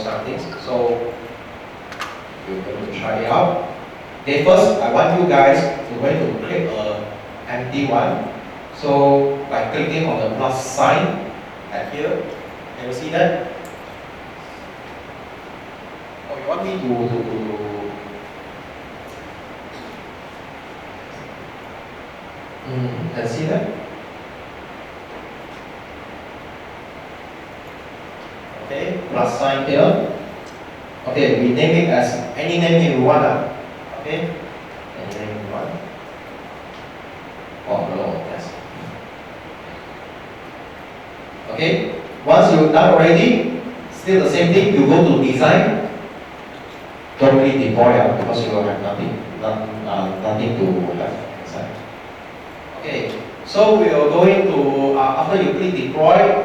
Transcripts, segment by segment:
kind of things. So we're going to try it out. Okay, first I want you guys to going to create an empty one. So by clicking on the plus sign at here, can you see that? Oh, you want me to can see that? Okay, plus sign here. Okay, we name it as any name you want. Okay, any name you want. Oh no, yes. Okay, once you're done already, still the same thing. You go to design. Don't really deploy because you will have nothing to have inside. Okay, so we are going to after you click deploy.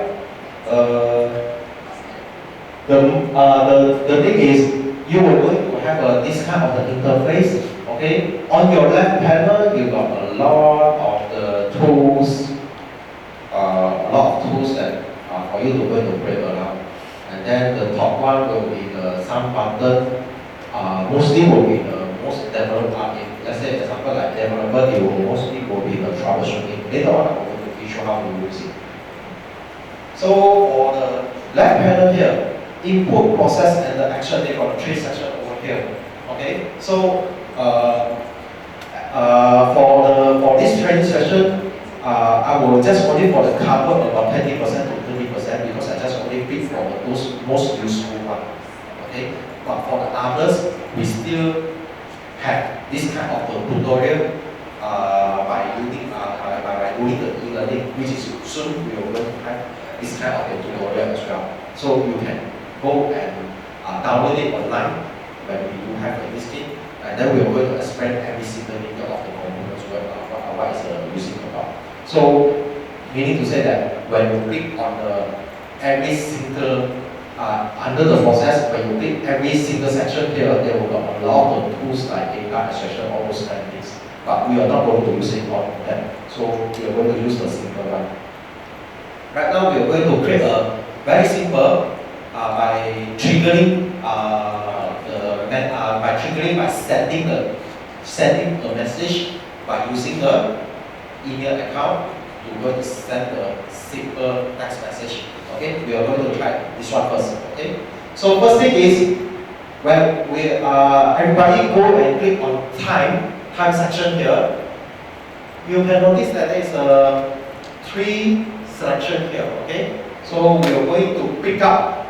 The thing is, you are going to have this kind of the interface. Okay, on your left panel, you got a lot of the tools, that for you to going to play around. And then the top one will be the some button. Mostly will be the most developed part. Let's say, example like developer, it will mostly will be the troubleshooting. Later on, I'm going to teach you how to use it. So for the left panel here, input, process, and the action, they got 3 sections over here. Okay, so for this training session, I will just only for the cover about 20% to 30% because I just only pick for those most useful one. Okay, but for the others, we still have this kind of tutorial by doing the e-learning, which is soon we will have this kind of tutorial as well. So you can go and download it online when we do have this kit, and then we are going to explain every single detail of the components, what is using about. So, meaning to say that when you click on every single under the process, when you click every single section here, there will be a lot of tools like data extraction, all those kind of things. But we are not going to use it all of them. So we are going to use the simple one. Right now, we are going to create a very simple by triggering by sending a message by using the email account to go to send a simple text message. Okay, we are going to try this one first. Okay, so first thing is when we everybody go and click on time section here, you can notice that there is a 3 selection here. Okay, so we are going to pick up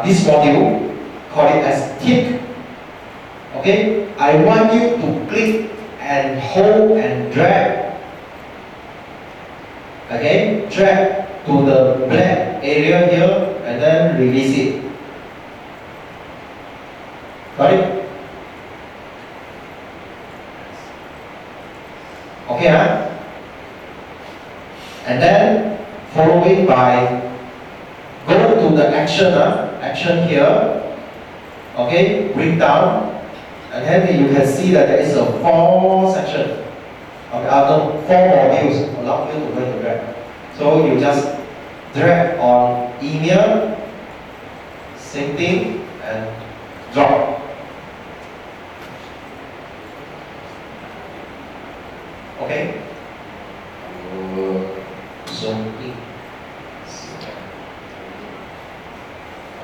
this module, call it as tick. Okay, I want you to click and hold and drag. Okay, drag to the black area here and then release it. Got it? Okay, and then following by go to the action here. Okay, bring down, and then you can see that there is a 4 section. Okay, 4 modules allow you to go to drag. So you just drag on email, same thing, and drop. Okay. Zoom in.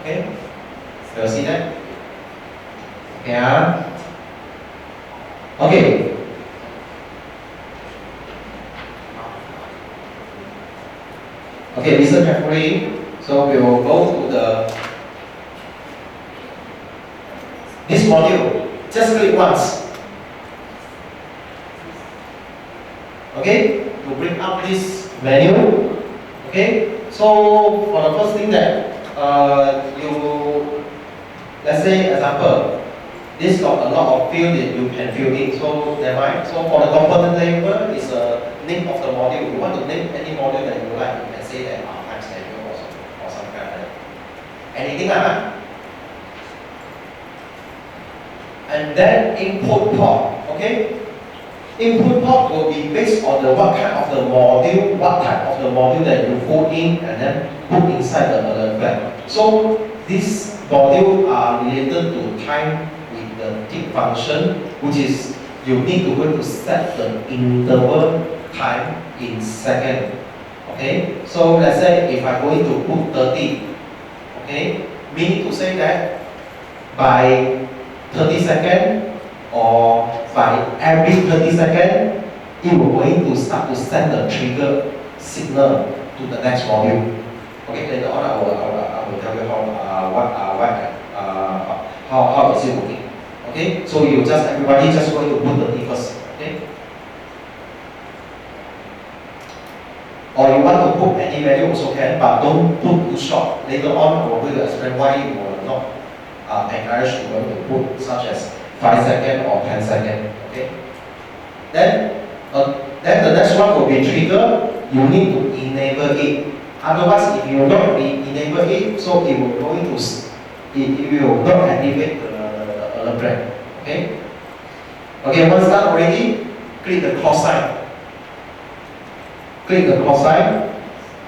Okay. You see that? Yeah. Okay. Okay, listen carefully. So we will go to this module. Just click once. Okay, to bring up this menu. Okay, so for the first thing that let's say example, this got a lot of field that you can fill in. So never mind. So for the component label is a name of the module. You want to name any module that you like, you can say that time schedule or some kind of that. Anything and then input port. Okay. Input port will be based on the what kind of the module, what type of the module that you put in and then put inside the alert flag. So these modules are related to time with the tick function, which is you need to go to set the interval time in second. Okay, so let's say if I'm going to put 30, okay, meaning to say that by 30 seconds or by every 30 seconds, it will going to start to send the trigger signal to the next module. Okay, later on I will tell you how is it working. Okay, so everybody just going to put 30 first. Okay. Or you want to put any value also can, but don't put too short. Later on, I will going to explain why you will not encourage you to put such as 5 seconds or 10 seconds. Okay. Then the next one will be trigger. You need to enable it. Otherwise, if you don't enable it, so it will not activate the alert flag. Okay. Okay. Once done already, click the cross sign. Click the cross sign.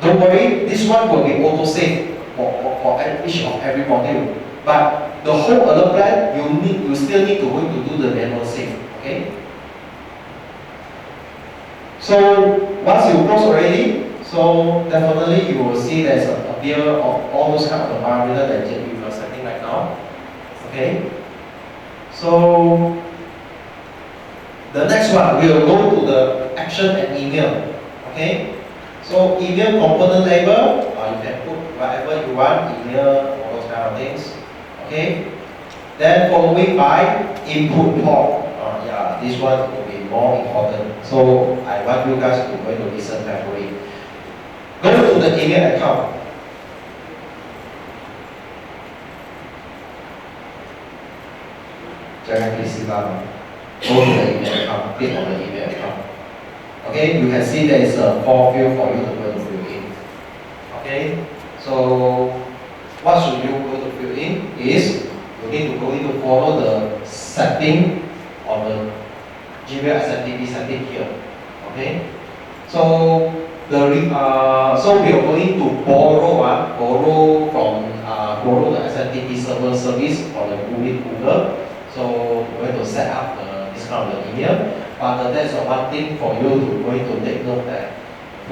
Don't worry, this one will be auto save for each of every module. But the whole alert flag, you still need to do the manual save. Okay. So once you close already, so definitely you will see there's a appear of all those kind of parameters that you are setting right now. Okay. So the next one, we will go to the action and email. Okay, so email component label, you can put whatever you want, email, all those kind of things. Okay, then following by input port. Yeah, this one will be more important. So I want you guys to go to listen carefully. Go to the email account. Jangan klik silang. Go to the email account. Click on the email account. Okay, you can see there is a 4 field for you to go to fill in. Okay, so what should you go to fill in is you need to go in to follow the setting on the Gmail SMTP setting here. Okay, so so we are going to borrow the SMTP server service for the Google. So we're going to set up this kind of email. But there's one thing for you to going to take note that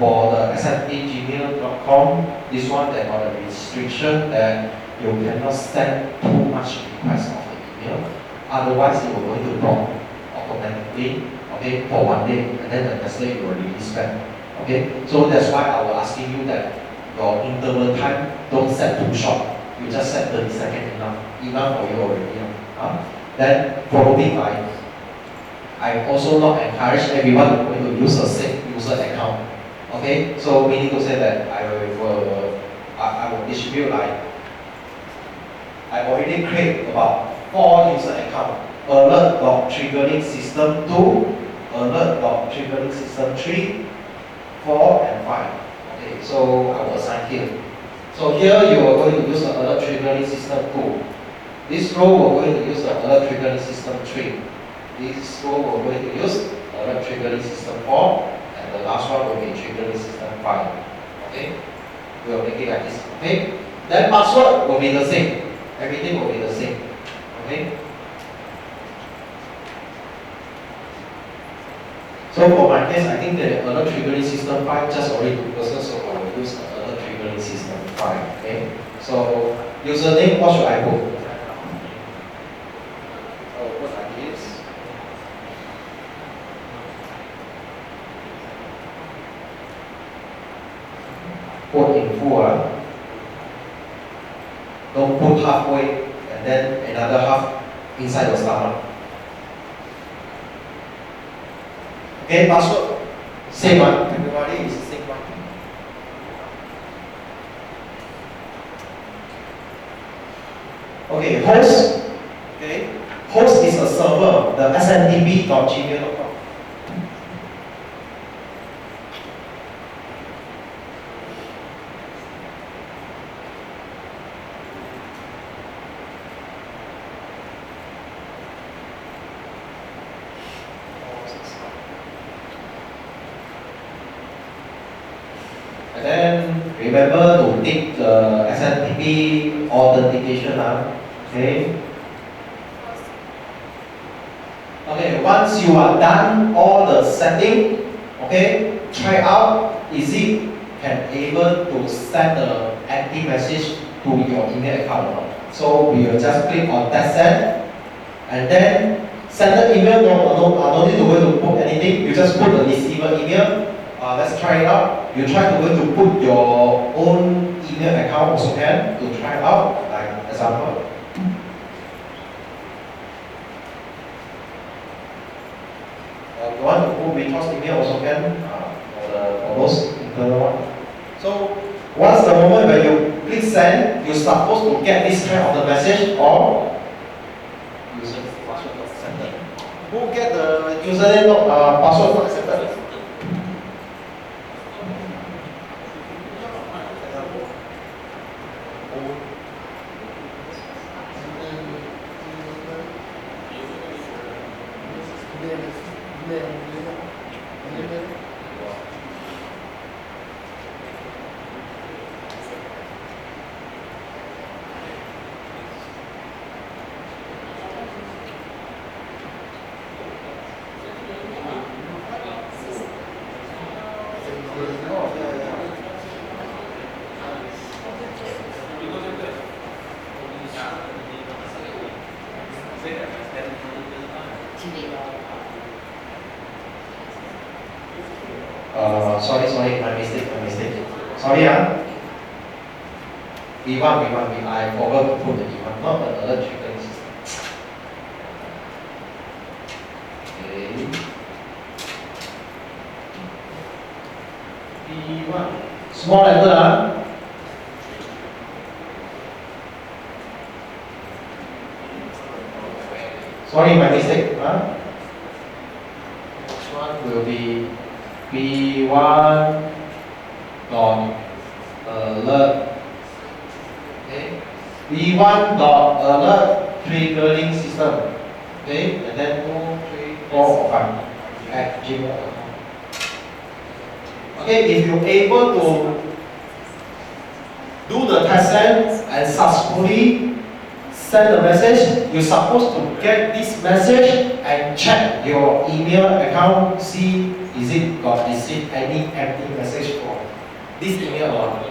for the smtgmail.com, this one there got a restriction that you cannot send too much request of the email. Otherwise, it will going to block automatically. Okay, for 1 day, and then the next day you will release back. Okay, so that's why I was asking you that your interval time don't set too short. You just set 30 seconds enough for you already. Then following by, I also not encourage everyone to use a same user account. Okay, so meaning to say that I will distribute like I already create about 4 user accounts. Alert.triggering system 2, alert.triggering system 3, 4 and 5. Okay, so I will assign here. So here you are going to use the alert triggering system 2. This row we're going to use the alert triggering system 3. This row we're going to use alert triggering system 4, and the last one will be triggering system 5. Okay? We will make it like this. Okay? Then password will be the same. Everything will be the same. Okay? So for my case, I think the alert triggering system 5 just already 2%, so I will use the alert triggering system 5. Okay? So username, what should I put? Put in full, don't put halfway and then another half inside the stomach. Okay, password, same one, everybody is the same one. Okay, host, okay, host is a server, the smtp.gmail.com. Remember to take the SMTP authentication. Okay. Okay, once you are done all the setting, okay, try out is it can able to send the empty message to your email account or not. So we will just click on that send, and then send the email. No need to go to put anything. You just put the receiver email. Let's try it out. You try to go to put your own email account also can to try it out. Like example. You want to put Vitos email also can for those internal one. So once the moment when you click send, you're supposed to get this kind of the message or user password not accepted. Who get the username password not accepted? Sorry, my mistake. Sorry, V1, I forgot to put the V1, not the alert triggering system. Okay. V1, small letter, Sorry, my mistake. This one will be V1 dot alert. Okay. V1 dot alert triggering system. Okay, and then 2, 3, 4, 5 at gmail.com. Okay, if you're able to do the test send and successfully send the message, you're supposed to get this message and check your email account, see is it got received any empty message from this email or not.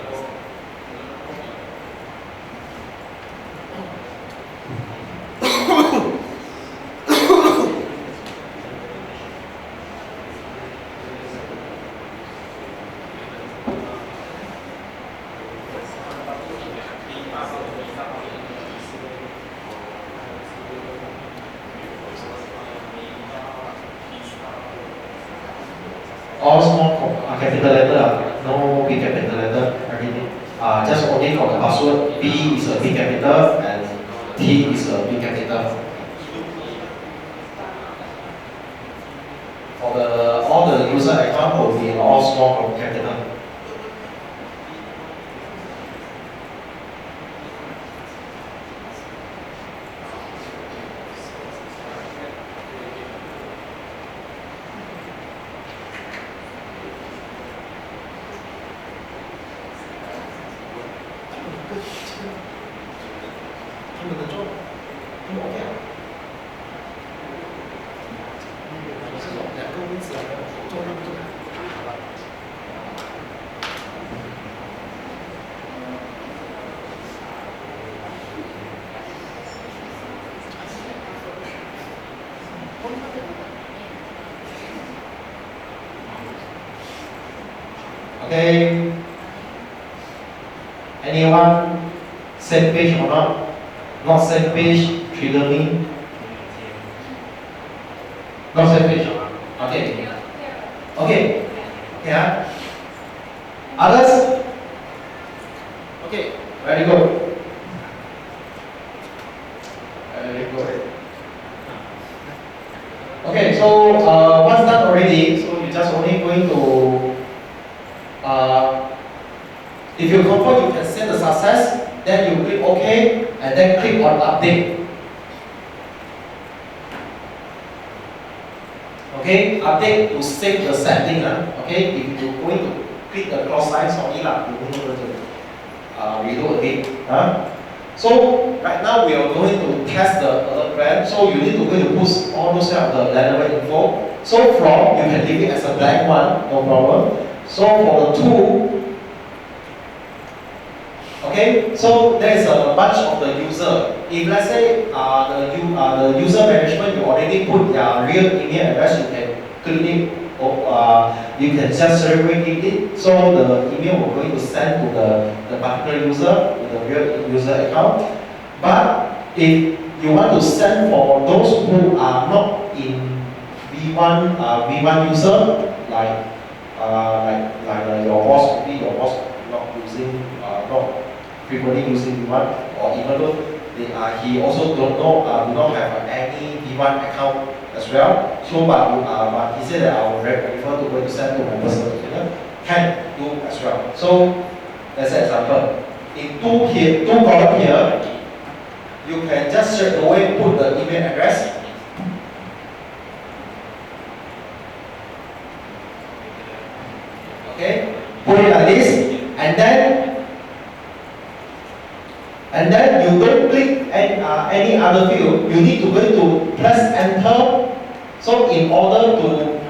All small capital letter, no big capital letter, everything. Just only for the password, B is a big capital and T is a big capital. For all the user account will be all small capital. Okay. Anyone same page or not? Not same page, trigger me. Not same page. Okay. Okay. Yeah. Others? Okay. Very good. Very good. Okay. So once done already, so you just only going to if you confirm you can send the success, then you click OK and then click on update. Okay, update to save the setting. Okay, if you're going to click the cross sign, sorry lah, reload again. So right now we are going to test the alert plan. So you need to go to push all those kind of the relevant info. So from, you can leave it as a blank one, no problem. So for the two, okay, so there is a bunch of the user. If let's say the user management, you already put their real email address, you can click it, or you can just segregate it. So the email will going to send to the particular user, to the real user account. But if you want to send for those who are not in V1 user, like your boss, maybe your boss not using not frequently using V1, or even though he also do not have any V1 account as well. So but he said that I will prefer to go to send to my personal email, can do as well. So that's an example. In two column here, you can just straight away put the email address. Okay, put it like this, and then you don't click any other field. You need to go to press enter. So in order to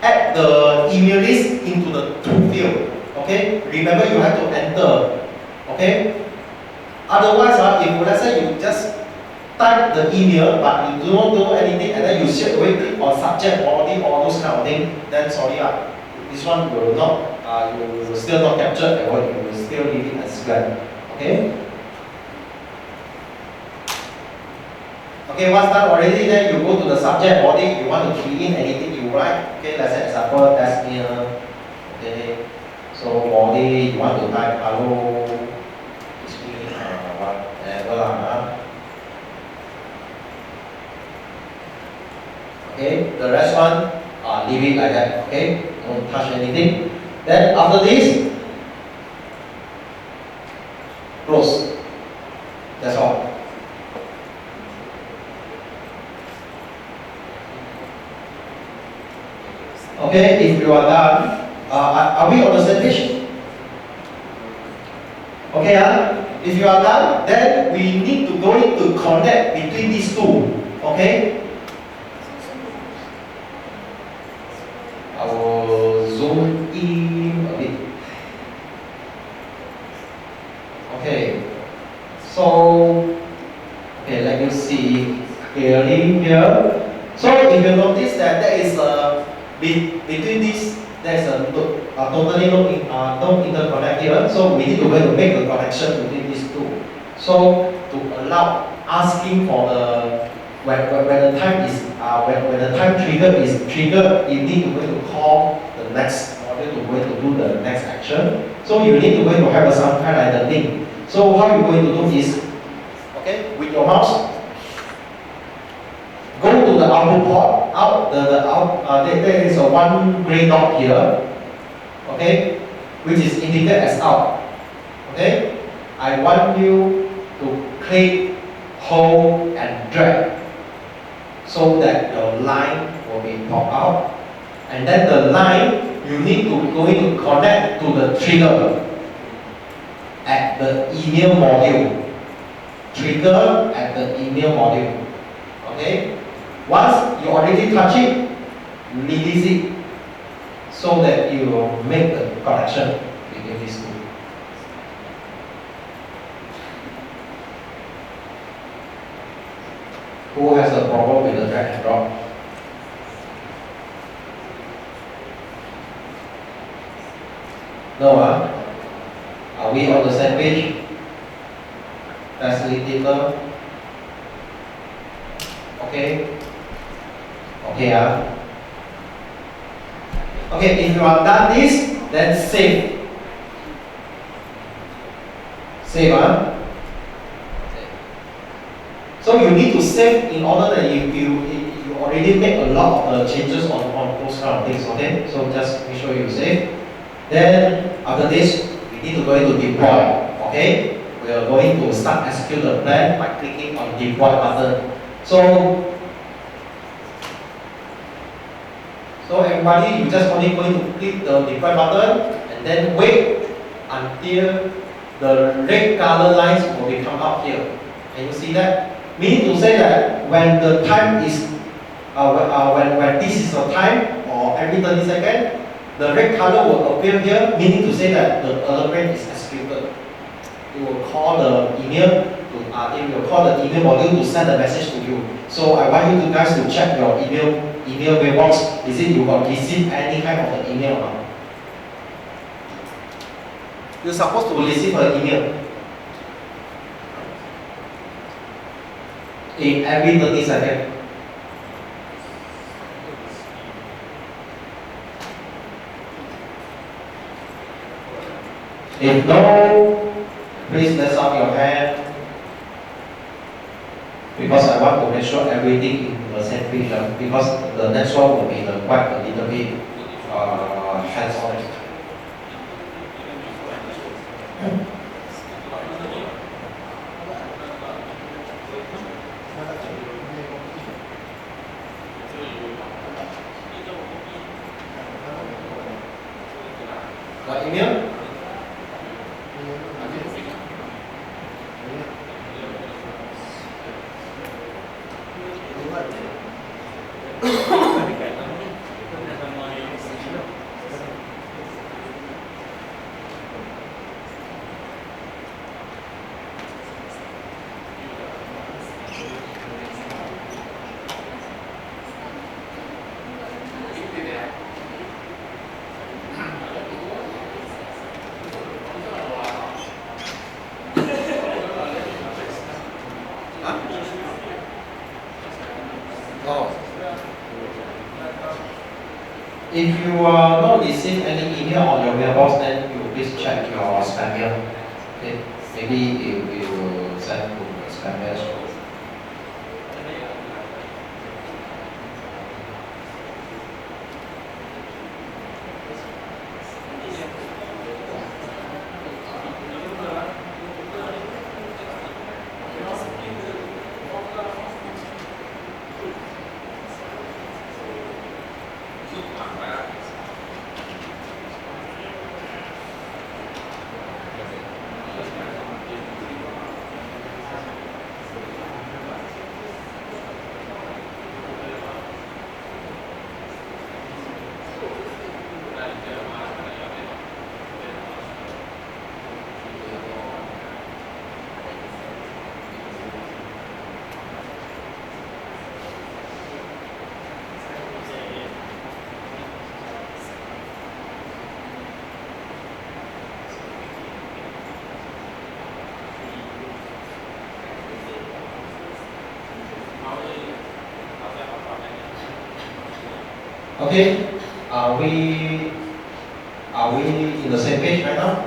add the email list into the to field, okay, remember you have to enter. Okay, otherwise, if let's say you just type the email but you do not do anything, and then you straight away click on subject, body, all those kind of things, then sorry, this one will not, you will still not capture, or you will still leave it as blank. Okay. Okay, once done already, then you go to the subject body. You want to key in anything you write. Okay, let's say example test here. Okay, so body you want to type hello, whatever lah. Okay, the rest one, leave it like that. Okay, don't touch anything. Then after this, close. That's all. Okay, if you are done, are we on the same page? Okay, if you are done, then we need to go into connect between these two. Okay? I will zoom in a bit. Okay, so let you see clearly here. So if you notice that there is a between these, there's a totally no interconnect here. So we need to make a connection between these two. So to allow asking for the when the time is when the time trigger is triggered, you need to go to call the next order to go to do the next action. So you need to go to have some kind of like link. So how you're going to do is, okay, with your mouse, go to the output port. There is a one gray dot here, okay, which is indicated as out. Okay, I want you to click, hold, and drag, so that the line will be popped out, and then the line you need to connect to the trigger at the email module. Trigger at the email module. Okay. Once you already touch it, release it, so that you will make the connection between these two. Who has a problem with the drag and drop? No, Are we on the same page? Facilitator. Okay. Okay, Okay, if you have done this, then save. Save, So you need to save in order that you already make a lot of changes on those kind of things, okay? So just make sure you save. Then after this, we need to go into deploy, okay? We are going to start execute the plan by clicking on deploy button. So So everybody, you just only going to click the deploy button and then wait until the red color lines will become up here. Can you see that? Meaning to say that when the time is, when this is the time, or every 30 seconds, the red color will appear here, meaning to say that the alert is executed. It will call the email it will call the email module to send a message to you. So I want you guys to check your email mailbox. Is it you got received any kind of an email or not? You're supposed to receive an email in every 30 seconds. If no, please raise up your hand, because I want to make sure everything in the same page, because the next one will be quite a little bit hands-on. Got email? If you are not receiving any email on your mailbox, then you please check your spam mail. Okay, maybe it will send to the spam mail as well. Okay, are we in the same page right now?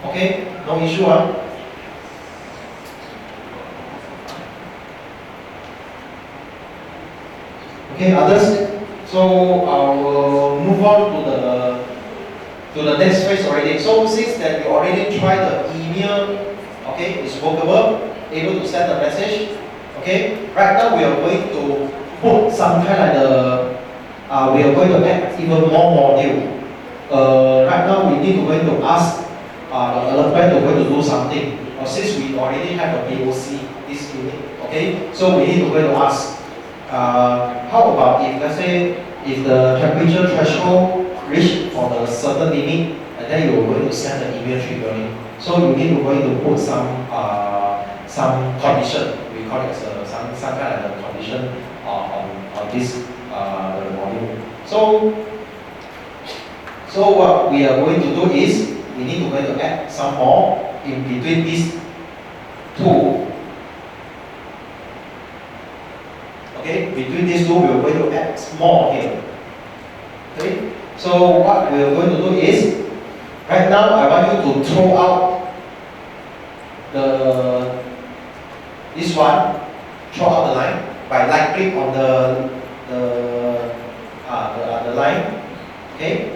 Okay, no issue, huh? Okay, others. So I will move on to the next phase already. So since that you already tried the email, okay, it's workable, able to send a message. Okay, right now we are going to put some kind of the we are going to add even more module. Right now we need to going to ask the alert plan to going to do something. Since we already have a POC this unit, okay, so we need to going to ask. How about if let's say if the temperature threshold reach for the certain limit, and then you're going to send the email triggering. So you need to going to put some condition. We call it as some kind of condition on this module. So what we are going to do is we need to going to add some more in between these two. Okay, between these two we are going to add more here. Okay, so what we are going to do is right now I want you to throw out this one, throw out the line by right click on the line. Okay.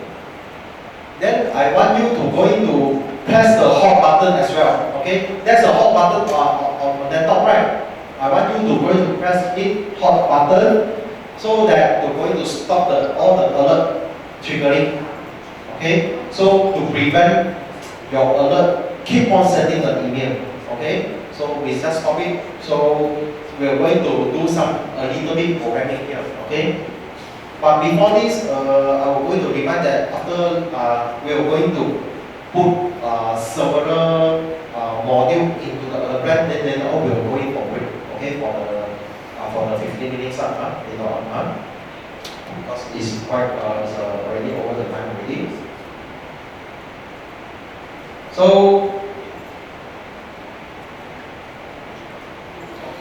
Then I want you to going to press the hot button as well. Okay. That's the hot button on the top right. I want you to going to press it hot button so that we're going to stop all the alert triggering. Okay, so to prevent your alert, keep on sending the email. Okay, so we just stop it. So we're going to do a little bit programming here. Okay, but before this, I'm going to remind that after we're going to put several module into the alert plan, then we're going for break. Okay, for the 15 minutes later on, because it's quite it's already over the time already. So,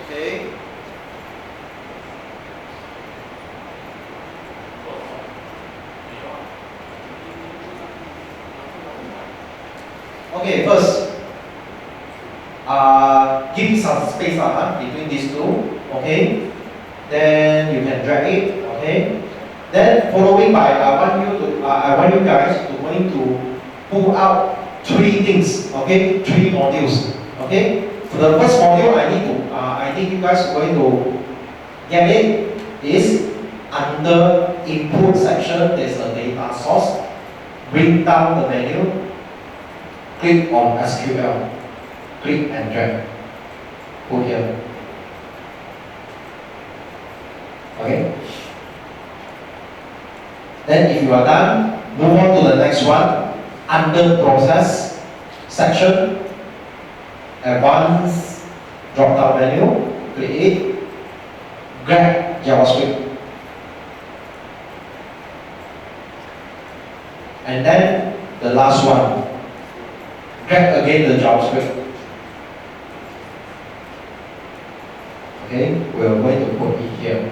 okay. Okay, first, give some space between these two. Okay, then you can drag it. Okay, then following by I want you guys to going to pull out three things. Okay, three modules. Okay, for the first module, I think you guys are going to get it. Is under input section. There's a data source. Bring down the menu. Click on SQL. Click and drag. Put here. Okay. Then if you are done, move on to the next one. Under process section, advanced drop down menu, create, grab JavaScript. And then the last one, grab again the JavaScript. Okay, we are going to put it here.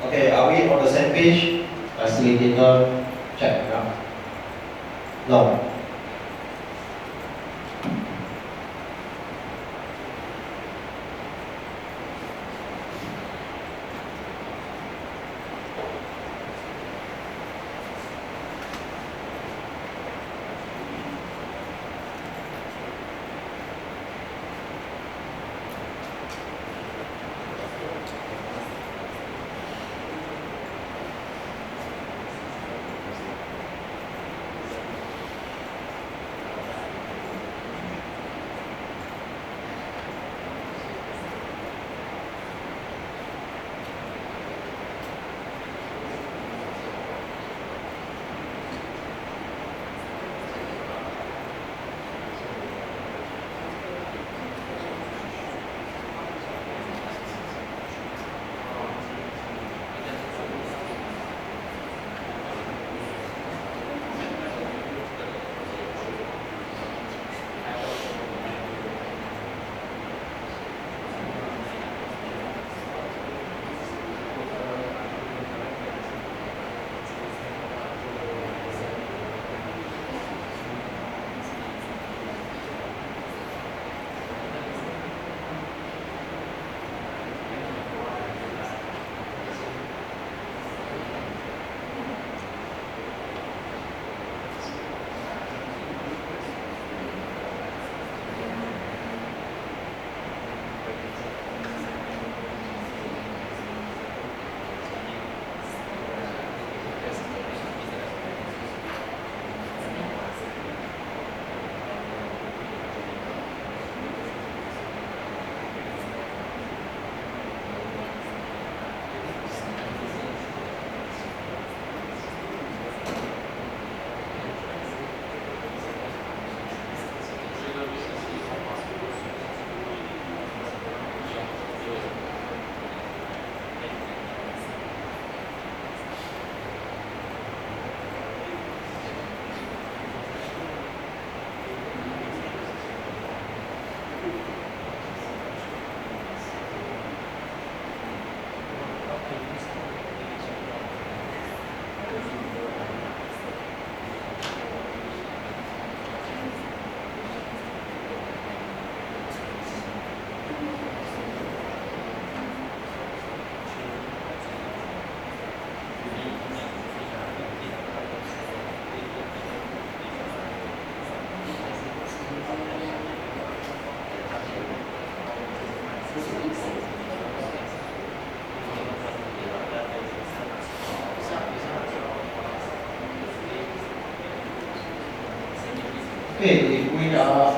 Okay, are we on the same page? Facilitator, check. No. Okay, if we are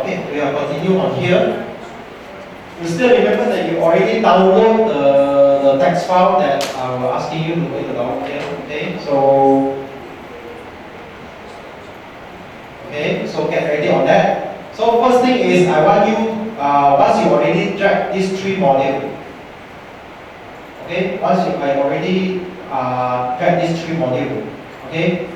okay, we are continue on here. You still remember that you already download the text file that I was asking you to go to download here. Okay, so get ready on that. So first thing is I want you once you already drag these three modules. Okay, once I already drag these three modules. Okay,